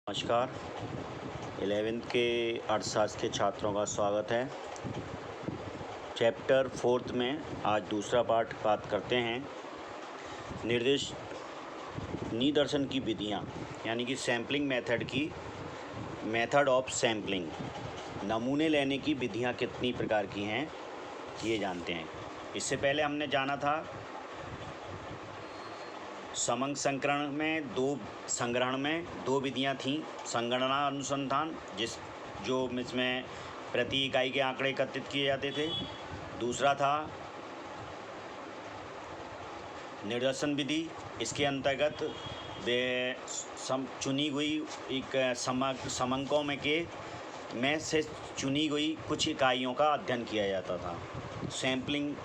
नमस्कार। 11th के अर्थशास्त्र के छात्रों का स्वागत है। चैप्टर 4 में आज दूसरा पार्ट बात करते हैं निदर्शन की विधियाँ, यानी कि सैम्पलिंग मेथड की मेथड ऑफ सैम्पलिंग। नमूने लेने की विधियाँ कितनी प्रकार की हैं ये जानते हैं। इससे पहले हमने जाना था समंग संग्रहण में दो विधियां थीं। संगणना अनुसंधान इसमें प्रति इकाई के आंकड़े एकत्रित किए जाते थे। दूसरा था निदर्शन विधि। इसके अंतर्गत चुनी हुई एक समंकों में से चुनी हुई कुछ इकाइयों का अध्ययन किया जाता था। सैम्पलिंग,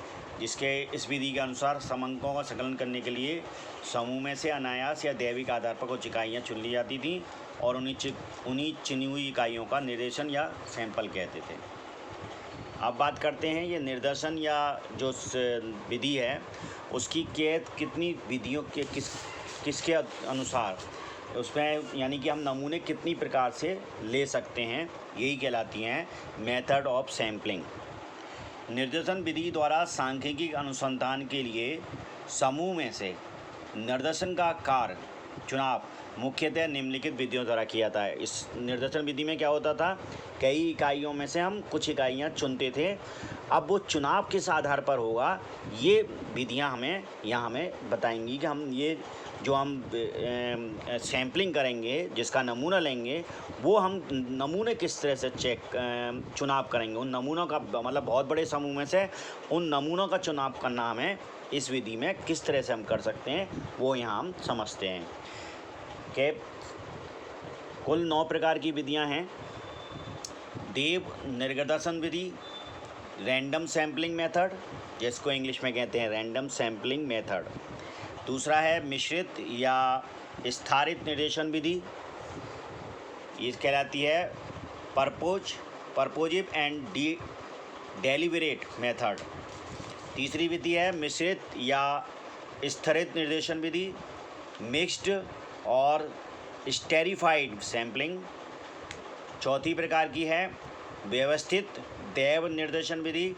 जिसके इस विधि के अनुसार समंकों का संकलन करने के लिए समूह में से अनायास या दैविक आधार पर कुछ इकाइयाँ चुन ली जाती थीं और उन्हीं चुनी हुई इकाइयों का निर्देशन या सैंपल कहते थे। अब बात करते हैं ये निर्देशन या जो विधि है उसकी कैद कितनी विधियों के किसके अनुसार उसमें, यानी कि हम नमूने कितनी प्रकार से ले सकते हैं, यही कहलाती हैं मेथड ऑफ सैम्पलिंग। निर्देशन विधि द्वारा सांख्यिकी अनुसंधान के लिए समूह में से निर्देशन का कार्य चुनाव मुख्यतः निम्नलिखित विधियों द्वारा किया जाता है। इस निर्देशन विधि में क्या होता था, कई इकाइयों में से हम कुछ इकाइयाँ चुनते थे। अब वो चुनाव किस आधार पर होगा, ये विधियाँ हमें बताएंगी कि हम ये जो हम सैम्पलिंग करेंगे, जिसका नमूना लेंगे, वो हम नमूने किस तरह से चुनाव करेंगे। उन नमूनों का मतलब बहुत बड़े समूह में से उन नमूनों का चुनाव करना हमें इस विधि में किस तरह से हम कर सकते हैं, वो यहाँ हम समझते हैं कि कुल 9 प्रकार की विधियाँ हैं। देव निर्देशन विधि, रैंडम सैम्पलिंग मेथड, जिसको इंग्लिश में कहते हैं रैंडम सैम्पलिंग मेथड। दूसरा है मिश्रित या स्थारित निर्देशन विधि, ये कहलाती है परपोजिव एंड डेलिबरेट मेथड। तीसरी विधि है मिश्रित या स्थिरित निर्देशन विधि, मिक्स्ड और स्टेरिफाइड सैम्पलिंग। चौथी प्रकार की है व्यवस्थित दैव निर्देशन विधि,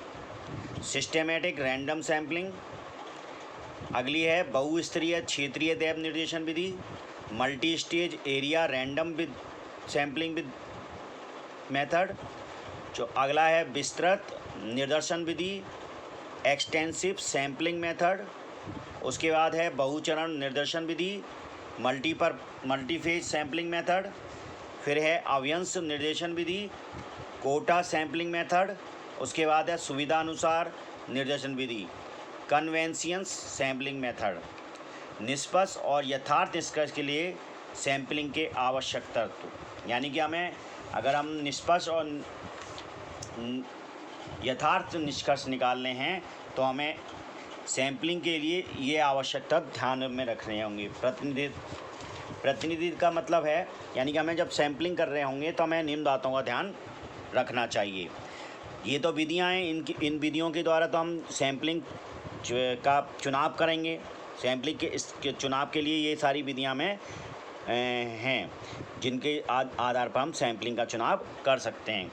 सिस्टेमेटिक रैंडम सैम्पलिंग। अगली है बहुस्तरीय क्षेत्रीय दैव निर्देशन विधि, multi stage area random sampling method. जो अगला है विस्तृत निर्देशन विधि, एक्सटेंसिव सैम्पलिंग मेथड। उसके बाद है बहुचरण निर्देशन विधि, मल्टीफेज सैम्पलिंग मेथड। फिर है अव्यंश निर्देशन विधि, कोटा सैम्पलिंग मेथड। उसके बाद है सुविधा अनुसार निर्देशन विधि, कन्वेंशियंस सैम्पलिंग मेथड। निष्पक्ष और यथार्थ निष्कर्ष के लिए सैम्पलिंग के आवश्यक तत्व, यानी कि अगर हम निष्पक्ष और यथार्थ निष्कर्ष निकालने हैं तो हमें सैम्पलिंग के लिए ये आवश्यकता ध्यान में रखने होंगे। प्रतिनिधित्व का मतलब है, यानी कि हमें जब सैम्पलिंग कर रहे होंगे तो हमें निम्न बातों का ध्यान रखना चाहिए। ये तो विधियाँ हैं, इन विधियों के द्वारा तो हम सैम्पलिंग का चुनाव करेंगे। सैम्पलिंग के इसके चुनाव के लिए ये सारी विधियाँ में हैं जिनके आधार पर हम सैम्पलिंग का चुनाव कर सकते हैं।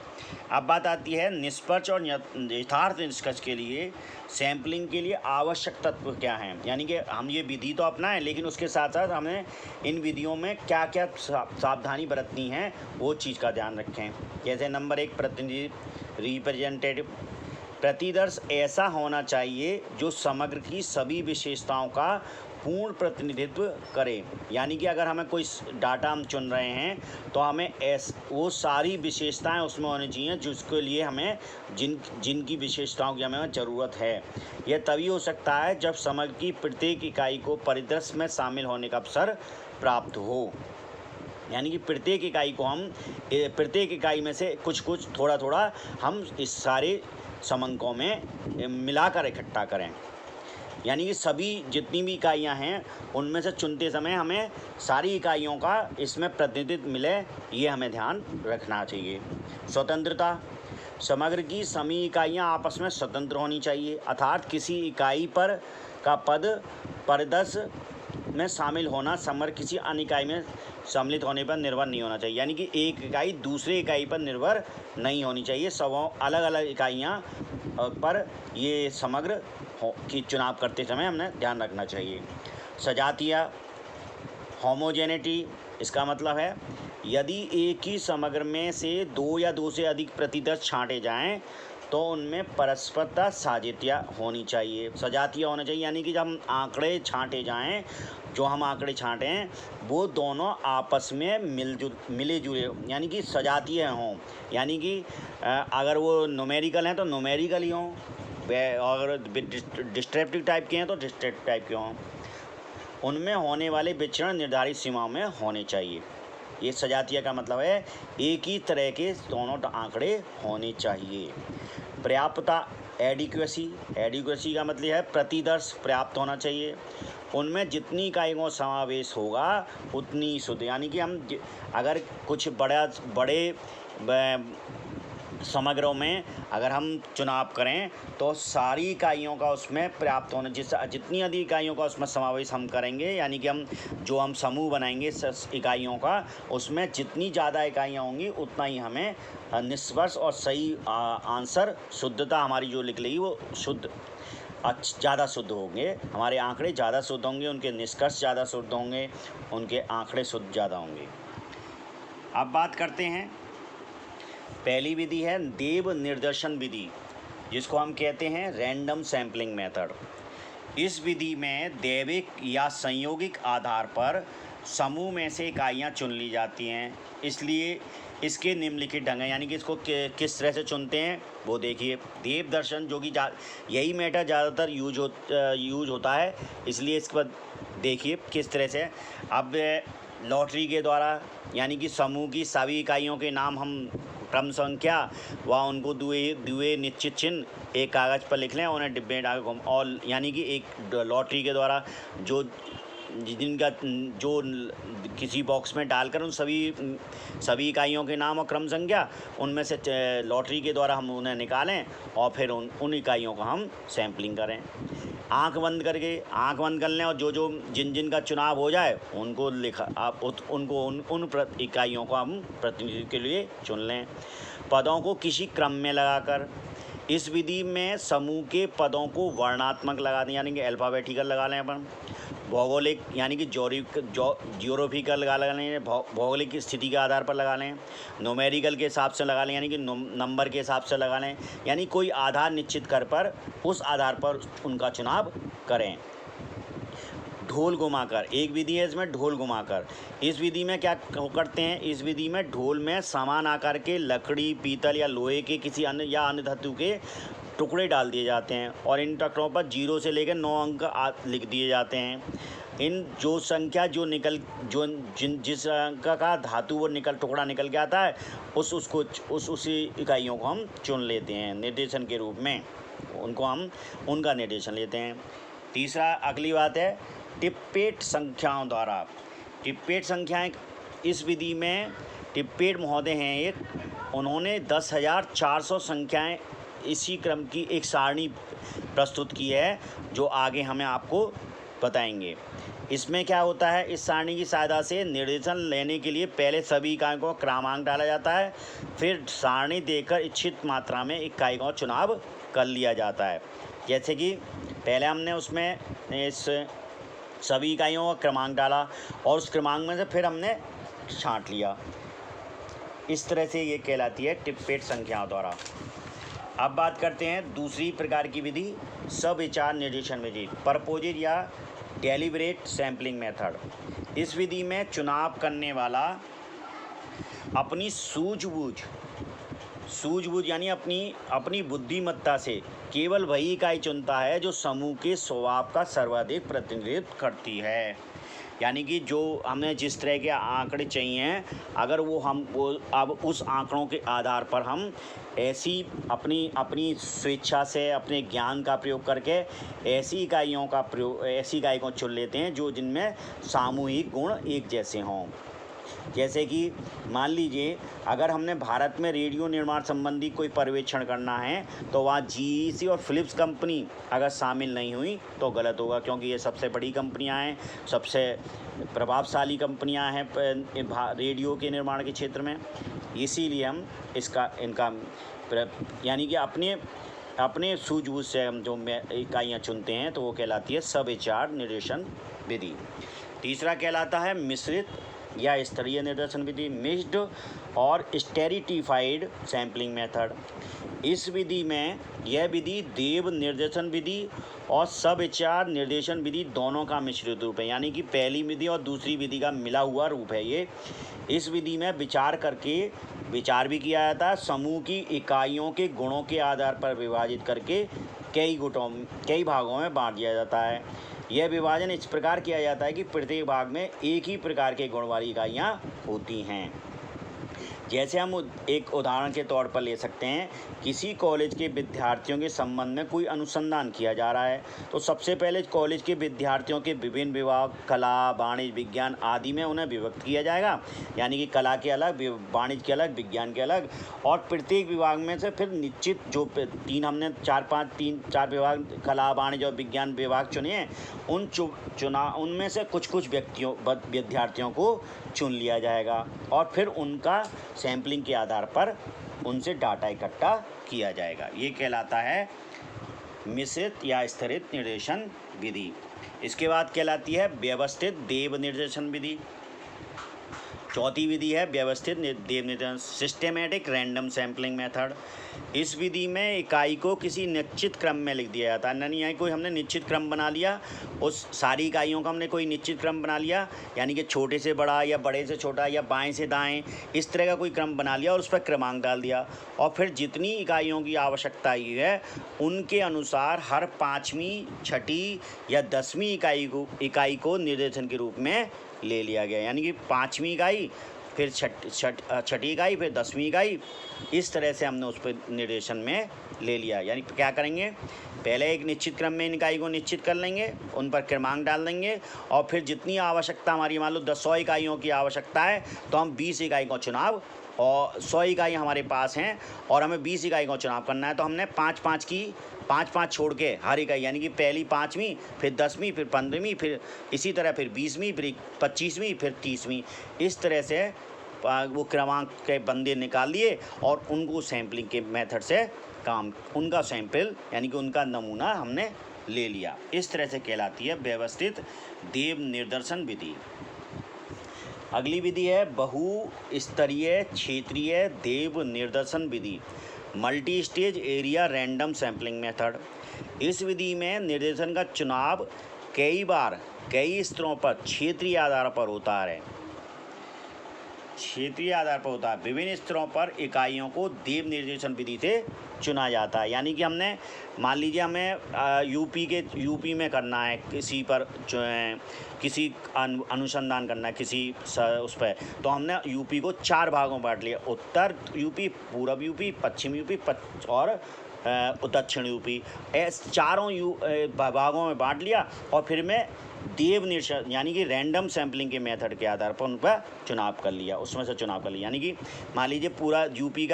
अब बात आती है निष्पक्ष और यथार्थ निष्कर्ष के लिए सैम्पलिंग के लिए आवश्यक तत्व क्या हैं, यानी कि हम ये विधि तो अपनाएं लेकिन उसके साथ साथ हमें इन विधियों में क्या क्या सावधानी बरतनी है वो चीज़ का ध्यान रखें। जैसे नंबर 1 रिप्रेजेंटेटिव प्रतिदर्श ऐसा होना चाहिए जो समग्र की सभी विशेषताओं का पूर्ण प्रतिनिधित्व करे। यानी कि अगर हमें कोई डाटा हम चुन रहे हैं तो हमें वो सारी विशेषताएं उसमें होनी चाहिए जिसके लिए हमें जिनकी विशेषताओं की हमें ज़रूरत है। यह तभी हो सकता है जब समग्र की प्रत्येक इकाई को परिदृश्य में शामिल होने का अवसर प्राप्त हो। यानी कि प्रत्येक प्रत्येक इकाई में से कुछ थोड़ा थोड़ा हम इस सारे समंकों में मिलाकर इकट्ठा करें। यानी कि सभी जितनी भी इकाइयां हैं उनमें से चुनते समय हमें सारी इकाइयों का इसमें प्रतिनिधित्व मिले, ये हमें ध्यान रखना चाहिए। स्वतंत्रता, समग्र की सभी इकाइयां आपस में स्वतंत्र होनी चाहिए, अर्थात किसी इकाई पर का पद परिदृश्य में शामिल होना समग्र किसी अन्य इकाई में सम्मिलित होने पर निर्भर नहीं होना चाहिए। यानी कि एक इकाई दूसरे इकाई पर निर्भर नहीं होनी चाहिए। सबों अलग अलग इकाइयाँ पर ये समग्र की चुनाव करते समय हमने ध्यान रखना चाहिए। सजातीय होमोजेनिटी, इसका मतलब है यदि एक ही समग्र में से दो या दो से अधिक प्रतिदर्श छांटे जाएं तो उनमें परस्परता साजित्य होनी चाहिए। सजातीय होना चाहिए यानी कि जब हम आंकड़े छांटे जाएं, जो हम आंकड़े छांटे हैं वो दोनों आपस में मिले जुले यानी कि सजातीय हों। यानी कि अगर वो न्यूमेरिकल हैं तो न्यूमेरिकल ही हों, अगर डिस्क्रिप्टिव टाइप के हैं तो डिस्क्रिप्टिव टाइप के हों। उनमें होने वाले विचरण निर्धारित सीमाओं में होने चाहिए। ये सजातीय का मतलब है एक ही तरह के दोनों आंकड़े होने चाहिए। पर्याप्तता, एडिक्वेसी का मतलब है प्रतिदर्श पर्याप्त होना चाहिए। उनमें जितनी इकाइयों का समावेश होगा उतनी शुद्ध, यानी कि हम अगर कुछ बड़े समग्रों में अगर हम चुनाव करें तो सारी इकाइयों का उसमें पर्याप्त होना, जितनी अधिक इकाइयों का उसमें समावेश हम करेंगे, यानी कि हम समूह बनाएंगे इकाइयों का, उसमें जितनी ज़्यादा इकाइयाँ होंगी उतना ही हमें निष्कर्ष और सही आंसर, शुद्धता हमारी जो निकलेगी वो ज़्यादा शुद्ध होंगे, हमारे आंकड़े ज़्यादा शुद्ध होंगे, उनके निष्कर्ष ज़्यादा शुद्ध होंगे, उनके आंकड़े शुद्ध ज़्यादा होंगे। अब बात करते हैं, पहली विधि है देव निर्देशन विधि, जिसको हम कहते हैं रैंडम सैम्पलिंग मेथड। इस विधि में दैविक या संयोगिक आधार पर समूह में से इकाइयाँ चुन ली जाती हैं। इसलिए इसके निम्नलिखित ढंग है, यानी कि इसको किस तरह से चुनते हैं वो देखिए। देव दर्शन, जो कि यही मेथड ज़्यादातर यूज होता है, इसलिए इसके बाद देखिए किस तरह से। अब लॉटरी के द्वारा, यानी कि समूह की सभी इकाइयों के नाम हम क्रम संख्या व उनको दुए निश्चित चिन्ह एक कागज़ पर लिख लें, उन्हें डिब्बे में डाल और यानी कि एक लॉटरी के द्वारा जो किसी बॉक्स में डालकर उन सभी इकाइयों के नाम और क्रम संख्या उनमें से लॉटरी के द्वारा हम उन्हें निकालें और फिर उन इकाइयों का हम सैम्पलिंग करें। आंख बंद कर लें और जो जिन का चुनाव हो जाए उनको उन इकाइयों को हम प्रतिनिधित्व के लिए चुन लें। पदों को किसी क्रम में लगाकर, इस विधि में समूह के पदों को वर्णात्मक लगा दें, यानी कि अल्फ़ाबेटिकल लगा लें अपन। भौगोलिक, यानी कि ज्योग्राफिकल लगा लें, भौगोलिक स्थिति के आधार पर लगा लें। न्यूमेरिकल के हिसाब से लगा लें, यानी कि नंबर के हिसाब से लगा लें, यानी कोई आधार निश्चित कर पर उस आधार पर उनका चुनाव करें। ढोल घुमाकर, एक विधि है इसमें ढोल घुमाकर। इस विधि में क्या करते हैं, इस विधि में ढोल में समान आकार के लकड़ी, पीतल या लोहे के किसी अन्य धातु के टुकड़े डाल दिए जाते हैं और इन टुकड़ों पर 0 से लेकर 9 अंक लिख दिए जाते हैं। इन जो संख्या जिस अंक का धातु वो टुकड़ा निकल के आता है उसी इकाइयों को हम चुन लेते हैं निर्देशन के रूप में, उनका निर्देशन लेते हैं। तीसरा, अगली बात है टिप्पेट संख्याओं द्वारा। टिप्पेट संख्याएं, इस विधि में टिप्पेट महोदय हैं एक, उन्होंने 10,400 संख्याएं इसी क्रम की एक सारणी प्रस्तुत की है, जो आगे हमें आपको बताएंगे। इसमें क्या होता है, इस सारणी की सहायता से निर्देशन लेने के लिए पहले सभी इकाइयों को क्रमांक डाला जाता है, फिर सारणी देकर इच्छित मात्रा में इकाइयों का चुनाव कर लिया जाता है। जैसे कि पहले हमने उसमें इस सभी इकाइयों का क्रमांक डाला और उस क्रमांक में से फिर हमने छांट लिया। इस तरह से ये कहलाती है टिप्पेट संख्याओं द्वारा। अब बात करते हैं दूसरी प्रकार की विधि, सविचार निर्देशन विधि, परपोजिट या डेलिब्रेट सैम्पलिंग मेथड। इस विधि में चुनाव करने वाला अपनी सूझबूझ यानी अपनी बुद्धिमत्ता से केवल वही इकाई चुनता है जो समूह के स्वभाव का सर्वाधिक प्रतिनिधित्व करती है। यानी कि जो हमें जिस तरह के आंकड़े चाहिए हैं, अगर अब उस आंकड़ों के आधार पर हम ऐसी अपनी स्वेच्छा से अपने ज्ञान का प्रयोग करके ऐसी इकाइयों को चुन लेते हैं जिनमें सामूहिक गुण एक जैसे हों। जैसे कि मान लीजिए अगर हमने भारत में रेडियो निर्माण संबंधी कोई पर्यवेक्षण करना है तो वहाँ GEC और फिलिप्स कंपनी अगर शामिल नहीं हुई तो गलत होगा, क्योंकि ये सबसे बड़ी कंपनियां हैं, सबसे प्रभावशाली कंपनियां हैं रेडियो के निर्माण के क्षेत्र में। इसीलिए हम इनका यानी कि अपने सूझबूझ से हम जो इकाइयाँ चुनते हैं तो वो कहलाती है सब विचार निर्देशन विधि। तीसरा कहलाता है मिश्रित या स्तरीय निर्देशन विधि, मिक्स्ड और स्टेरिटिफाइड सैम्पलिंग मेथड। इस विधि में यह विधि देव निर्देशन विधि और सविचार निर्देशन विधि दोनों का मिश्रित रूप है, यानी कि पहली विधि और दूसरी विधि का मिला हुआ रूप है ये। इस विधि में विचार भी किया जाता है, समूह की इकाइयों के गुणों के आधार पर विभाजित करके कई भागों में बांट दिया जाता है। यह विभाजन इस प्रकार किया जाता है कि प्रत्येक भाग में एक ही प्रकार के गुण वाली इकाइयाँ होती हैं। जैसे हम एक उदाहरण के तौर पर ले सकते हैं, किसी कॉलेज के विद्यार्थियों के संबंध में कोई अनुसंधान किया जा रहा है तो सबसे पहले कॉलेज के विद्यार्थियों के विभिन्न विभाग, कला, वाणिज्य, विज्ञान आदि में उन्हें विभक्त किया जाएगा, यानी कि कला के अलग, वाणिज्य के अलग, विज्ञान के अलग। और प्रत्येक विभाग में से फिर निश्चित जो हमने चार विभाग कला, वाणिज्य और विज्ञान विभाग चुने हैं, उनमें से कुछ विद्यार्थियों को चुन लिया जाएगा और फिर उनका सैम्पलिंग के आधार पर उनसे डाटा इकट्ठा किया जाएगा। ये कहलाता है मिश्रित या स्तरित निर्देशन विधि। इसके बाद कहलाती है व्यवस्थित देव निर्देशन विधि। चौथी विधि है व्यवस्थित देव निर्देशन, सिस्टेमेटिक रैंडम सैम्पलिंग मेथड। इस विधि में इकाई को किसी निश्चित क्रम में लिख दिया जाता है, यानी यहाँ कोई हमने निश्चित क्रम बना लिया, उस सारी इकाइयों का हमने कोई निश्चित क्रम बना लिया, यानी कि छोटे से बड़ा या बड़े से छोटा या बाएं से दाएं, इस तरह का कोई क्रम बना लिया और उस पर क्रमांक डाल दिया। और फिर जितनी इकाइयों की आवश्यकता है उनके अनुसार हर 5वीं, 6ठी या 10वीं इकाई को निर्देशन के रूप में ले लिया गया, यानी कि 5वीं इकाई, फिर 6ठी इकाई, फिर 10वीं इकाई, इस तरह से हमने उस पर निर्देशन में ले लिया। यानी क्या करेंगे, पहले एक निश्चित क्रम में इन इकाई को निश्चित कर लेंगे, उन पर क्रमांक डाल देंगे और फिर जितनी आवश्यकता हमारी, मान लो 100 इकाइयों की आवश्यकता है तो हम 20 इकाई का चुनाव, और 100 इकाई हमारे पास हैं और हमें 20 इकाई का चुनाव करना है तो हमने 5-5 छोड़ के हर इकाई, यानी कि पहली 5वीं, फिर 10वीं, फिर 15वीं, फिर इसी तरह फिर 20वीं, फिर 25वीं, फिर 30वीं, इस तरह से वो क्रमांक के बंदे निकाल लिए और उनको सैम्पलिंग के मेथड से उनका सैंपल यानी कि उनका नमूना हमने ले लिया। इस तरह से कहलाती है व्यवस्थित देव निर्देशन विधि। अगली विधि है बहुस्तरीय क्षेत्रीय देव निर्देशन विधि, multi stage area random sampling method. इस विधि में निर्देशन का चुनाव कई बार कई स्तरों पर क्षेत्रीय आधार पर होता है। विभिन्न स्तरों पर इकाइयों को देव निर्देशन विधि से चुना जाता है, यानी कि हमने मान लीजिए हमें यूपी में करना है, किसी पर जो है किसी अनुसंधान करना है किसी उस पर, तो हमने यूपी को 4 भागों में बांट लिया, उत्तर यूपी, पूर्व यूपी, पश्चिम यूपी और दक्षिण यूपी, ऐसे चारों भागों में बांट लिया और फिर मैं देव निर्देशन यानी कि रैंडम सैम्पलिंग के मेथड के आधार पर उन पर चुनाव कर लिया, उसमें से चुनाव कर लिया। यानी कि मान लीजिए पूरा यूपी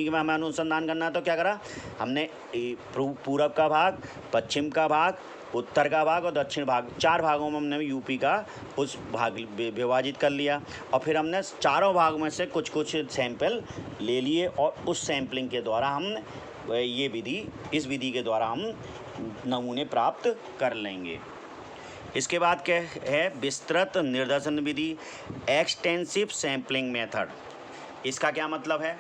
में हमें अनुसंधान करना है तो क्या करा हमने, पूरब का भाग, पश्चिम का भाग, उत्तर का भाग और दक्षिण भाग, 4 भागों में हमने यूपी का उस भाग विभाजित कर लिया और फिर हमने चारों भाग में से कुछ सैंपल ले लिए और उस सैम्पलिंग के द्वारा हम इस विधि के द्वारा हम नमूने प्राप्त कर लेंगे। इसके बाद क्या है विस्तृत निर्देशन विधि, एक्सटेंसिव सैम्पलिंग मेथड। इसका क्या मतलब है,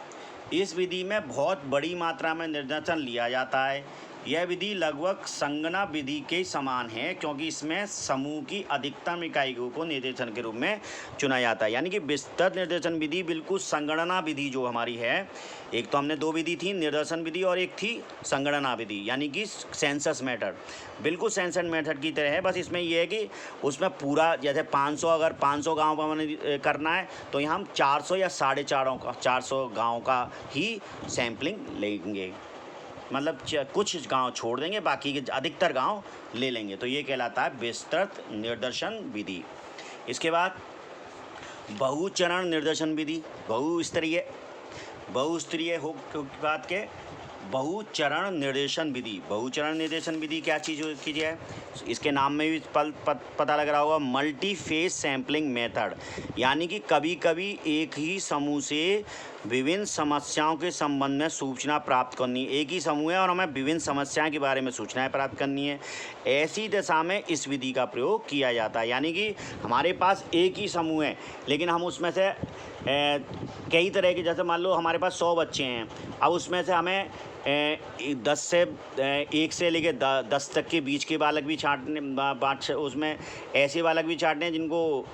इस विधि में बहुत बड़ी मात्रा में निर्देशन लिया जाता है। यह विधि लगभग संगणना विधि के समान है क्योंकि इसमें समूह की अधिकतम इकाइयों को निर्देशन के रूप में चुना जाता है। यानी कि विस्तृत निर्देशन विधि बिल्कुल संगणना विधि जो हमारी है, एक तो हमने 2 विधि थी, निर्देशन विधि और एक थी संगणना विधि, यानी कि सेंसस मेथड, बिल्कुल सेंसस मेथड की तरह है। बस इसमें यह है कि उसमें पूरा जैसे 500 अगर 500 गाँव का मैंने करना है तो यहाँ हम 400 या 450 गाँव का ही सैम्पलिंग लेंगे, मतलब कुछ गांव छोड़ देंगे, बाकी के अधिकतर गांव ले लेंगे, तो ये कहलाता है विस्तृत निर्देशन विधि। इसके बाद बहुचरण निर्देशन विधि, बहुस्तरीय हो की बात के बहुचरण निर्देशन विधि। बहुचरण निर्देशन विधि क्या चीज़ की है, इसके नाम में भी पता लग रहा होगा, मल्टी फेज सैम्पलिंग मेथड। यानी कि कभी कभी एक ही समूह से विभिन्न समस्याओं के संबंध में सूचना प्राप्त करनी, एक ही समूह है और हमें विभिन्न समस्याओं के बारे में सूचनाएं प्राप्त करनी है, ऐसी दशा में इस विधि का प्रयोग किया जाता है। यानी कि हमारे पास एक ही समूह है लेकिन हम उसमें से कई तरह के, जैसे मान लो हमारे पास 100 बच्चे हैं, अब उसमें से हमें 10 से 1 से लेकर 10 तक के बीच के बालक भी छांटने, उसमें ऐसे बालक भी छांटने हैं जिनको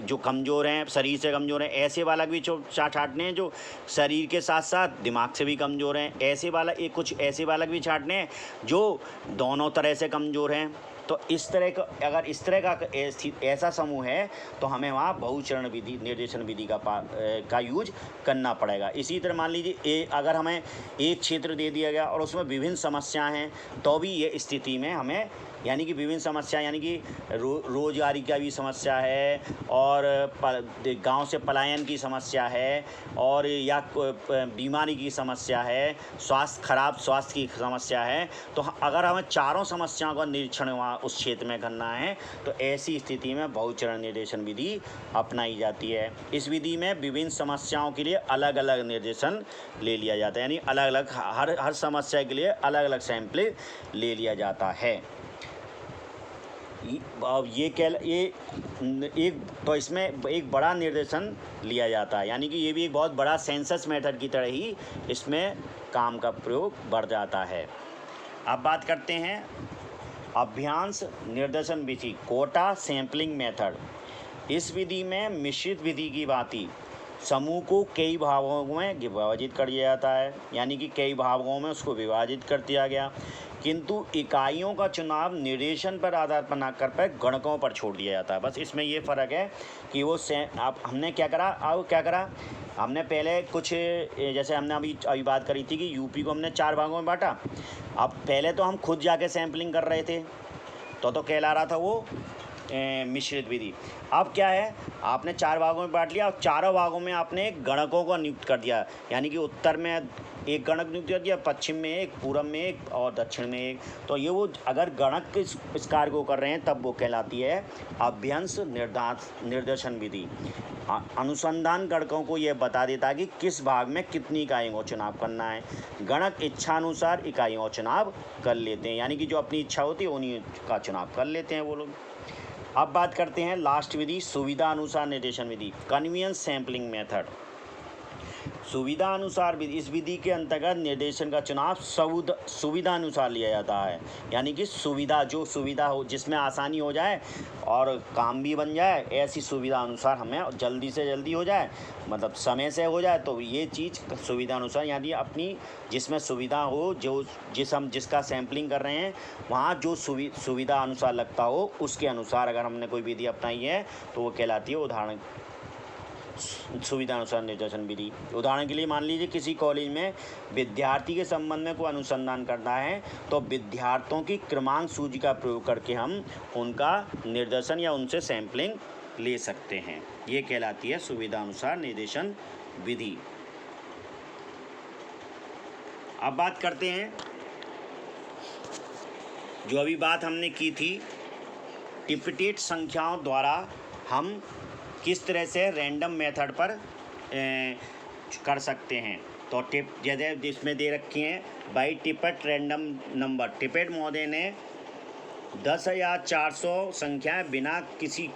जो कमज़ोर हैं, शरीर से कमज़ोर हैं, ऐसे बालक भी छांटने हैं जो शरीर के साथ साथ दिमाग से भी कमज़ोर हैं, ऐसे बालक, कुछ ऐसे बालक भी छांटने हैं जो दोनों तरह से कमज़ोर हैं। तो इस तरह का, अगर इस तरह का ऐसा समूह है तो हमें वहाँ बहुचरण विधि, निर्देशन विधि का यूज करना पड़ेगा। इसी तरह मान लीजिए अगर हमें एक क्षेत्र दे दिया गया और उसमें विभिन्न समस्याएं हैं, तो भी ये स्थिति में हमें, यानी कि विभिन्न समस्या, यानी कि रोजगारी का भी समस्या है और गांव से पलायन की समस्या है, और या बीमारी की समस्या है, खराब स्वास्थ्य की समस्या है, तो अगर हमें चारों समस्याओं का निरीक्षण वहाँ उस क्षेत्र में करना है तो ऐसी स्थिति में बहुचरण निर्देशन विधि अपनाई जाती है। इस विधि में विभिन्न समस्याओं के लिए अलग अलग निर्देशन ले लिया जाता है, यानी अलग अलग हर समस्या के लिए अलग अलग सैंपल ले लिया जाता है। तो इसमें एक बड़ा निर्देशन लिया जाता है, यानी कि ये भी एक बहुत बड़ा सेंसस मेथड की तरह ही इसमें काम का प्रयोग बढ़ जाता है। अब बात करते हैं अभ्यांश निर्देशन विधि, कोटा सैंपलिंग मेथड। इस विधि में मिश्रित विधि की भांति समूह को कई भागों में विभाजित कर दिया जाता है, यानी कि कई भागों में उसको विभाजित कर दिया गया, किंतु इकाइयों का चुनाव निर्देशन पर आधार बना कर गणकों पर छोड़ दिया जाता है। बस इसमें ये फ़र्क है कि वो हमने क्या करा, हमने पहले कुछ, जैसे हमने अभी बात करी थी कि यूपी को हमने 4 भागों में बांटा। अब पहले तो हम खुद जाके सैम्पलिंग कर रहे थे तो कहला रहा था वो मिश्रित विधि। अब क्या है, आपने 4 भागों में बांट लिया और चारों भागों में आपने गणकों को नियुक्त कर दिया, यानी कि उत्तर में एक गणक नियुक्त कर दिया, पश्चिम में एक, पूर्व में एक और दक्षिण में एक। तो ये वो अगर गणक इस कार्य को कर रहे हैं तब वो कहलाती है अभ्यंश निर्देशन विधि। अनुसंधान गणकों को यह बता देता है कि किस भाग में कितनी इकाइयों का चुनाव करना है। गणक इच्छानुसार इकाइयों का चुनाव कर लेते हैं, यानी कि जो अपनी इच्छा होती है उन्हीं का चुनाव कर लेते हैं वो लोग। अब बात करते हैं लास्ट विधि, सुविधा अनुसार निर्देशन विधि, कन्वीनियंस सैंपलिंग मेथड। सुविधा अनुसार विधि, इस विधि के अंतर्गत निर्देशन का चुनाव सुविधा अनुसार लिया जाता है, यानी कि जो सुविधा हो, जिसमें आसानी हो जाए और काम भी बन जाए, ऐसी सुविधा अनुसार हमें जल्दी से जल्दी हो जाए, मतलब समय से हो जाए, तो ये चीज़ सुविधा अनुसार, यानी अपनी जिसमें सुविधा हो, जिसका सैम्पलिंग कर रहे हैं वहाँ जो सुविधा अनुसार लगता हो उसके अनुसार अगर हमने कोई विधि अपनाई है तो वो कहलाती है सुविधा अनुसार निर्देशन विधि। उदाहरण के लिए मान लीजिए किसी कॉलेज में विद्यार्थी के संबंध में कोई अनुसंधान करना है तो विद्यार्थियों की क्रमांक सूची का प्रयोग करके हम उनका निर्देशन या उनसे सैंपलिंग ले सकते हैं। ये कहलाती है सुविधा अनुसार निर्देशन विधि। अब बात करते हैं, जो अभी बात हमने की थी, टिप्टेट संख्याओं द्वारा हम किस तरह से रैंडम मेथड पर कर सकते हैं। तो जैसे इसमें दे रखी हैं बाई टिप्पेट रैंडम नंबर। टिप्पेट महोदय ने 10,400 संख्याएं बिना किसी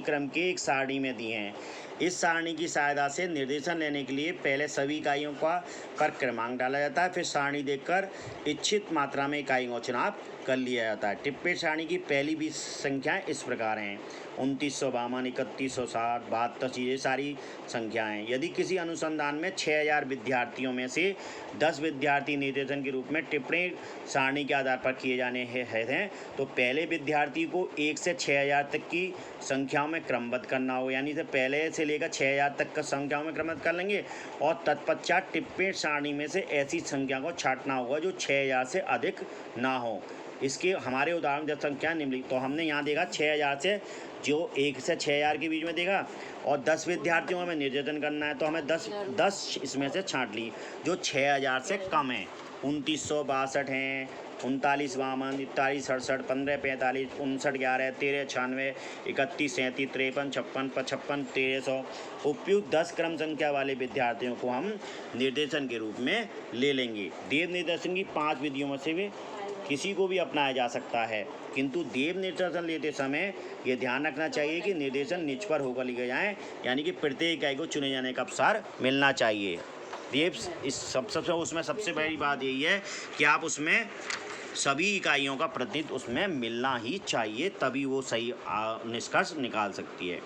क्रम के एक सारणी में दी हैं। इस सारणी की सहायता से निर्देशन लेने के लिए पहले सभी इकाइयों का पर क्रमांक डाला जाता है, फिर सारणी देखकर इच्छित मात्रा में इकाइयों का चुनाव कर लिया जाता है। टिप्पेट सारणी की पहली 20 संख्याएं इस प्रकार हैं: 2952, 3160, 72, ये सारी संख्याएं। यदि किसी अनुसंधान में 6000 विद्यार्थियों में से 10 विद्यार्थी निर्देशन के रूप में टिप्पणी सारणी के आधार पर किए जाने हैं तो पहले विद्यार्थी को 1 से 6000 तक की संख्याओं में क्रमबद्ध करना होगा, यानी से पहले से लेकर 6000 तक का संख्याओं में क्रमबद्ध कर लेंगे और तत्पश्चात टिप्पणी सारणी में से ऐसी संख्या को छांटना होगा जो 6000 से अधिक ना हो। इसके हमारे उदाहरण जब संख्या निम्नलिखित, तो हमने यहाँ देखा 6000 से जो 1 से 6000 के बीच में देखा, और 10 विद्यार्थियों का हमें निर्देशन करना है, तो हमें 10 इसमें से छांट ली जो 6000 से कम है। 2962 हैं, 39 52, 41 67, 15 45, 59 11, 13 96, 31 37, 53 56 55, 1300 उपयुक्त 10 क्रम संख्या वाले विद्यार्थियों को हम निर्देशन के रूप में ले लेंगे। देव निर्देशन की 5 विधियों में से भी किसी को भी अपनाया जा सकता है, किंतु देव निर्देशन लेते समय ये ध्यान रखना चाहिए कि निर्देशन निज पर होकर लिए जाएँ, यानी कि प्रत्येक इकाई को चुने जाने का अवसर मिलना चाहिए। देव इस सबसे उसमें सबसे बड़ी बात यही है कि आप उसमें सभी इकाइयों का प्रतिनिधित्व उसमें मिलना ही चाहिए, तभी वो सही निष्कर्ष निकाल सकती है।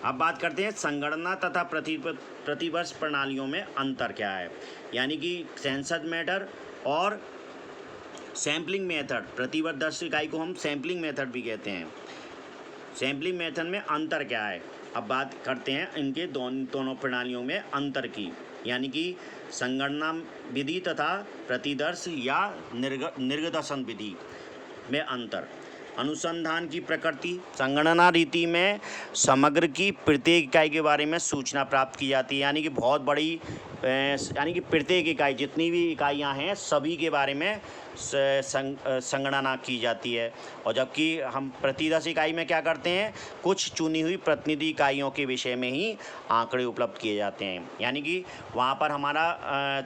अब बात करते हैं संगणना तथा प्रतिवर्ष प्रणालियों में अंतर क्या है, यानी कि सेंसस मेथड और सैम्पलिंग मेथड। प्रतिवर्ष 10 इकाई को हम सैम्पलिंग मेथड भी कहते हैं। सैम्पलिंग मेथड में अंतर क्या है, अब बात करते हैं इनके दोनों प्रणालियों में अंतर की, यानी कि संगणना विधि तथा प्रतिदर्श या निर्गदर्शन विधि में अंतर। अनुसंधान की प्रकृति, संगणना रीति में समग्र की प्रत्येक इकाई के बारे में सूचना प्राप्त की जाती है, यानी कि बहुत बड़ी यानी कि प्रत्येक इकाई जितनी भी इकाइयां हैं सभी के बारे में संगणना की जाती है। और जबकि हम प्रतिदर्श इकाई में क्या करते हैं, कुछ चुनी हुई प्रतिनिधि इकाइयों के विषय में ही आंकड़े उपलब्ध किए जाते हैं, यानी कि वहाँ पर हमारा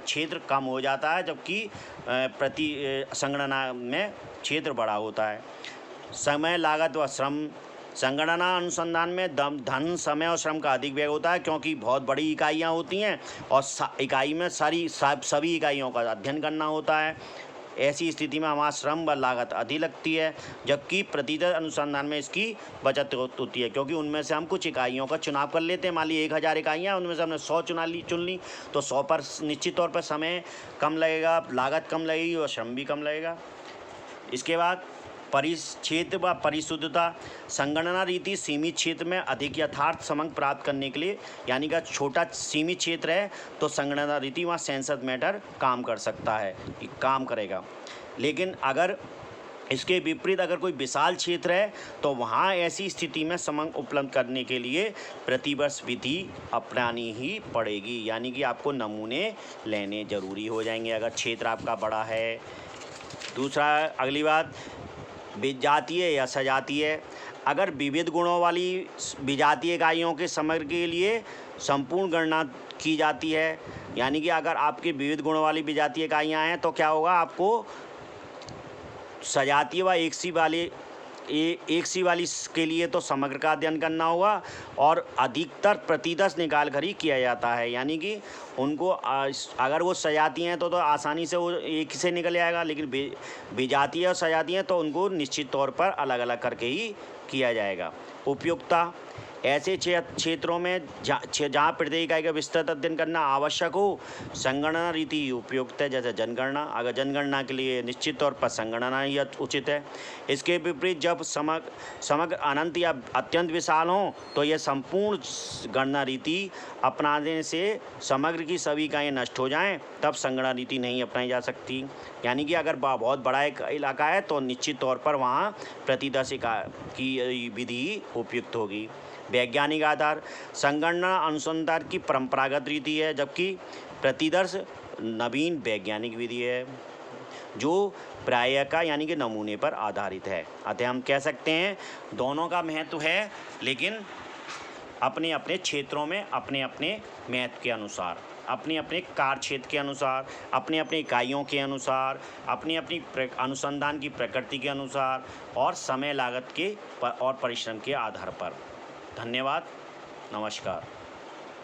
क्षेत्र कम हो जाता है, जबकि संगणना में क्षेत्र बड़ा होता है। समय, लागत व श्रम, संगणना अनुसंधान में धन, समय और श्रम का अधिक व्यय होता है, क्योंकि बहुत बड़ी इकाइयाँ होती हैं और इकाई में सभी इकाइयों का अध्ययन करना होता है। ऐसी स्थिति में हमारा श्रम व लागत अधिक लगती है, जबकि प्रतिदर्श अनुसंधान में इसकी बचत होती है, क्योंकि उनमें से हम कुछ इकाइयों का चुनाव कर लेते हैं। मान ली 1000 इकाइयाँ, उनमें से हमने 100 चुन ली, तो 100 पर निश्चित तौर पर समय कम लगेगा, लागत कम लगेगी और श्रम भी कम लगेगा। इसके बाद परिक्षेत्र व परिशुद्धता, संगणना रीति सीमित क्षेत्र में अधिक यथार्थ समझ प्राप्त करने के लिए, यानी कि छोटा सीमित क्षेत्र है तो संगणना रीति वहाँ सेंसस मेथड काम कर सकता है, काम करेगा। लेकिन अगर इसके विपरीत अगर कोई विशाल क्षेत्र है तो वहाँ ऐसी स्थिति में समझ उपलब्ध करने के लिए प्रतिवर्ष विधि अपनानी ही पड़ेगी, यानी कि आपको नमूने लेने ज़रूरी हो जाएंगे अगर क्षेत्र आपका बड़ा है। दूसरा, अगली बात विजातीय या सजातीय, अगर विविध गुणों वाली विजातीय इकाइयों के समग्र के लिए संपूर्ण गणना की जाती है, यानी कि अगर आपके विविध गुणों वाली विजातीय इकाइयाँ हैं तो क्या होगा, आपको सजातीय व एक सी वाली के लिए तो समग्र का अध्ययन करना होगा, और अधिकतर प्रतिदर्श निकाल कर ही किया जाता है, यानी कि उनको अगर वो सजाती हैं तो आसानी से वो एक से निकल जाएगा, लेकिन विजातीय और सजाती हैं तो उनको निश्चित तौर पर अलग अलग करके ही किया जाएगा। उपयुक्तता, ऐसे क्षेत्रों में जहाँ प्रत्येक इकाई का विस्तृत अध्ययन करना आवश्यक हो संगणना रीति उपयुक्त है, जैसे जनगणना। अगर जनगणना के लिए निश्चित तौर पर संगणना ही उचित है। इसके विपरीत जब समग्र अनंत या अत्यंत विशाल हों तो यह संपूर्ण गणना रीति अपनाने से समग्र की सभी इकाइयाँ नष्ट हो जाएं, तब संगणना रीति नहीं अपनाई जा सकती। यानी कि अगर बहुत बड़ा एक इलाका है तो निश्चित तौर पर वहाँ प्रतिदर्श की विधि उपयुक्त होगी। वैज्ञानिक आधार, संगणना अनुसंधान की परंपरागत रीति है, जबकि प्रतिदर्श नवीन वैज्ञानिक विधि है जो प्रायः का यानी कि नमूने पर आधारित है। अतः हम कह सकते हैं दोनों का महत्व है, लेकिन अपने अपने क्षेत्रों में अपने अपने महत्व के अनुसार, अपने अपने कार्य क्षेत्र के अनुसार, अपने अपने इकाइयों के अनुसार, अपनी अपनी अनुसंधान की प्रकृति के अनुसार और समय, लागत के और परिश्रम के आधार पर। धन्यवाद, नमस्कार।